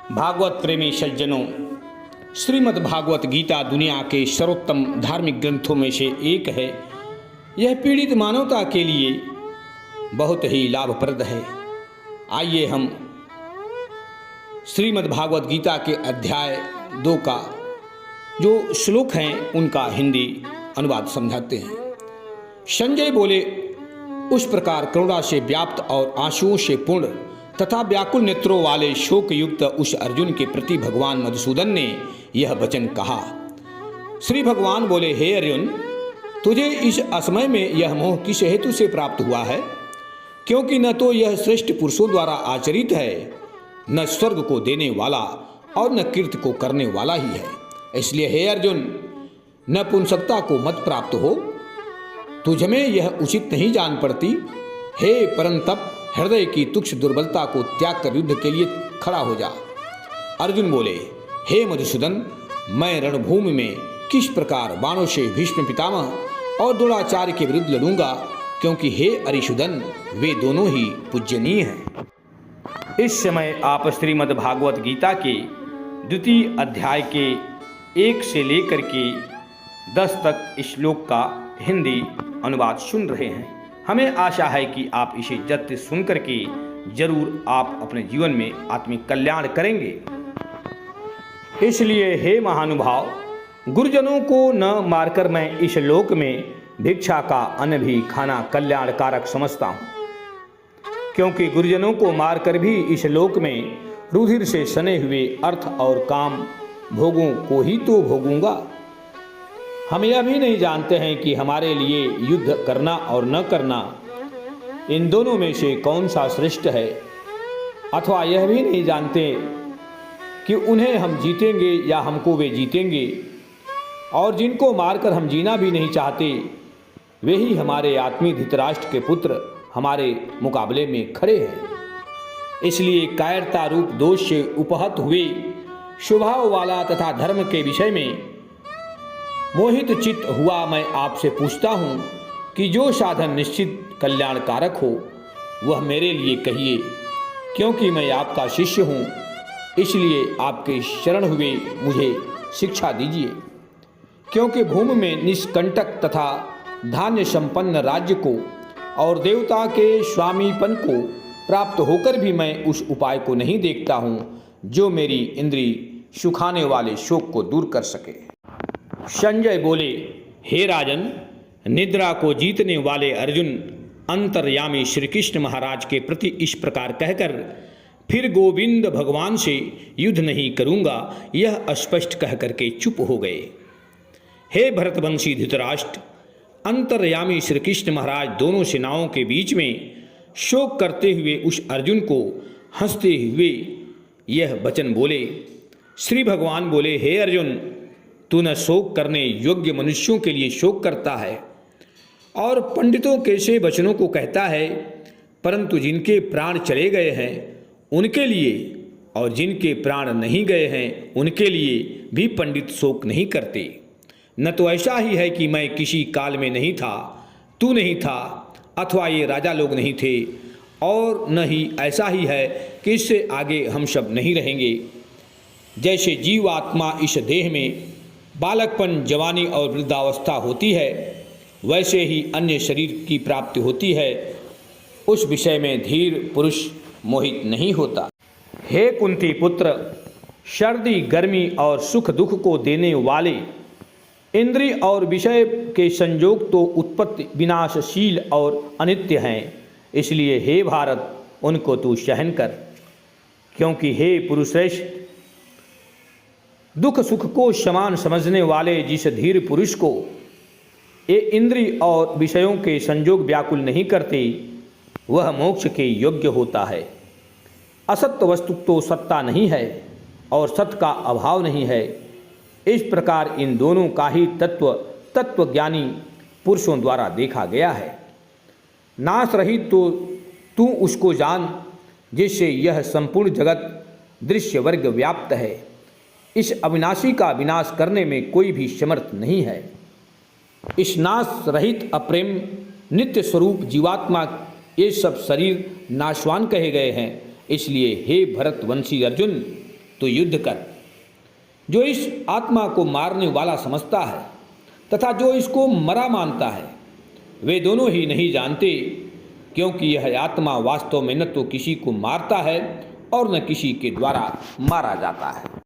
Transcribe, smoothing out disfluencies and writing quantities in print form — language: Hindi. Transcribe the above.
भागवत प्रेमी सज्जनों, श्रीमद् भागवत गीता दुनिया के सर्वोत्तम धार्मिक ग्रंथों में से एक है। यह पीड़ित मानवता के लिए बहुत ही लाभप्रद है। आइए हम श्रीमद् भागवत गीता के अध्याय 2 का जो श्लोक हैं उनका हिंदी अनुवाद समझाते हैं। संजय बोले, उस प्रकार करुणा से व्याप्त और आंसुओं से पूर्ण तथा व्याकुल नेत्रों वाले शोक युक्त उस अर्जुन के प्रति भगवान मधुसूदन ने यह वचन कहा। श्री भगवान बोले, हे अर्जुन, तुझे इस असमय में यह मोह किस हेतु से प्राप्त हुआ है? क्योंकि न तो यह श्रेष्ठ पुरुषों द्वारा आचरित है, न स्वर्ग को देने वाला और न कीर्ति को करने वाला ही है। इसलिए हे अर्जुन, नपुंसकता को मत प्राप्त हो। तुझमें यह उचित नहीं जान पड़ती। हे परंतप, हृदय की तुच्छ दुर्बलता को त्याग कर युद्ध के लिए खड़ा हो जा। अर्जुन बोले, हे मधुसूदन, मैं रणभूमि में किस प्रकार बाणों से भीष्म पितामह और द्रोणाचार्य के विरुद्ध लड़ूंगा, क्योंकि हे अरिशुदन, वे दोनों ही पूज्यनीय हैं। इस समय आप श्रीमद् भागवत गीता के द्वितीय अध्याय के 1 से लेकर के 10 तक श्लोक का हिंदी अनुवाद सुन रहे हैं। हमें आशा है कि आप इसे जल्द सुन करके जरूर आप अपने जीवन में आत्मिक कल्याण करेंगे। इसलिए हे महानुभाव, गुरुजनों को न मारकर मैं इस लोक में भिक्षा का अन्न भी खाना कल्याणकारक समझता हूँ, क्योंकि गुरुजनों को मारकर भी इस लोक में रुधिर से सने हुए अर्थ और काम भोगों को ही तो भोगूंगा। हम यह भी नहीं जानते हैं कि हमारे लिए युद्ध करना और न करना, इन दोनों में से कौन सा श्रेष्ठ है, अथवा यह भी नहीं जानते कि उन्हें हम जीतेंगे या हमको वे जीतेंगे। और जिनको मारकर हम जीना भी नहीं चाहते, वे ही हमारे आत्मी धृतराष्ट्र के पुत्र हमारे मुकाबले में खड़े हैं। इसलिए कायरता रूप दोष से उपहत हुए स्वभाव वाला तथा धर्म के विषय में मोहित चित्त हुआ मैं आपसे पूछता हूँ कि जो साधन निश्चित कल्याणकारक हो वह मेरे लिए कहिए, क्योंकि मैं आपका शिष्य हूँ। इसलिए आपके शरण हुए मुझे शिक्षा दीजिए, क्योंकि भूमि में निष्कंटक तथा धान्य संपन्न राज्य को और देवता के स्वामीपन को प्राप्त होकर भी मैं उस उपाय को नहीं देखता हूँ जो मेरी इंद्रिय सुखाने वाले शोक को दूर कर सके। संजय बोले, हे राजन, निद्रा को जीतने वाले अर्जुन अंतर्यामी श्री कृष्ण महाराज के प्रति इस प्रकार कहकर फिर गोविंद भगवान से युद्ध नहीं करूंगा यह स्पष्ट कह करके चुप हो गए। हे भरतवंशी धृतराष्ट्र, अंतर्यामी श्री कृष्ण महाराज दोनों सेनाओं के बीच में शोक करते हुए उस अर्जुन को हंसते हुए यह वचन बोले। श्री भगवान बोले, हे अर्जुन, तू न शोक करने योग्य मनुष्यों के लिए शोक करता है और पंडितों के से वचनों को कहता है, परंतु जिनके प्राण चले गए हैं उनके लिए और जिनके प्राण नहीं गए हैं उनके लिए भी पंडित शोक नहीं करते। न तो ऐसा ही है कि मैं किसी काल में नहीं था, तू नहीं था, अथवा ये राजा लोग नहीं थे, और न ही ऐसा ही है कि इससे आगे हम सब नहीं रहेंगे। जैसे जीवात्मा इस देह में बालकपन, जवानी और वृद्धावस्था होती है, वैसे ही अन्य शरीर की प्राप्ति होती है। उस विषय में धीर पुरुष मोहित नहीं होता। हे कुंती पुत्र, सर्दी, गर्मी और सुख दुख को देने वाले इंद्रिय और विषय के संयोग तो उत्पत्ति विनाशशील और अनित्य हैं। इसलिए हे भारत, उनको तू सहन कर, क्योंकि हे पुरुषश्रेष्ठ, दुख सुख को समान समझने वाले जिस धीर पुरुष को ये इंद्रिय और विषयों के संयोग व्याकुल नहीं करते, वह मोक्ष के योग्य होता है। असत्य वस्तु तो सत्ता नहीं है और सत्य का अभाव नहीं है। इस प्रकार इन दोनों का ही तत्वज्ञानी पुरुषों द्वारा देखा गया है। नाश रहित तो तू उसको जान जिससे यह संपूर्ण जगत दृश्य वर्ग व्याप्त है। इस अविनाशी का विनाश करने में कोई भी समर्थ नहीं है। इस नाश रहित अप्रेम नित्य स्वरूप जीवात्मा ये सब शरीर नाशवान कहे गए हैं। इसलिए हे भरतवंशी अर्जुन, तो युद्ध कर। जो इस आत्मा को मारने वाला समझता है तथा जो इसको मरा मानता है, वे दोनों ही नहीं जानते, क्योंकि यह आत्मा वास्तव में न तो किसी को मारता है और न किसी के द्वारा मारा जाता है।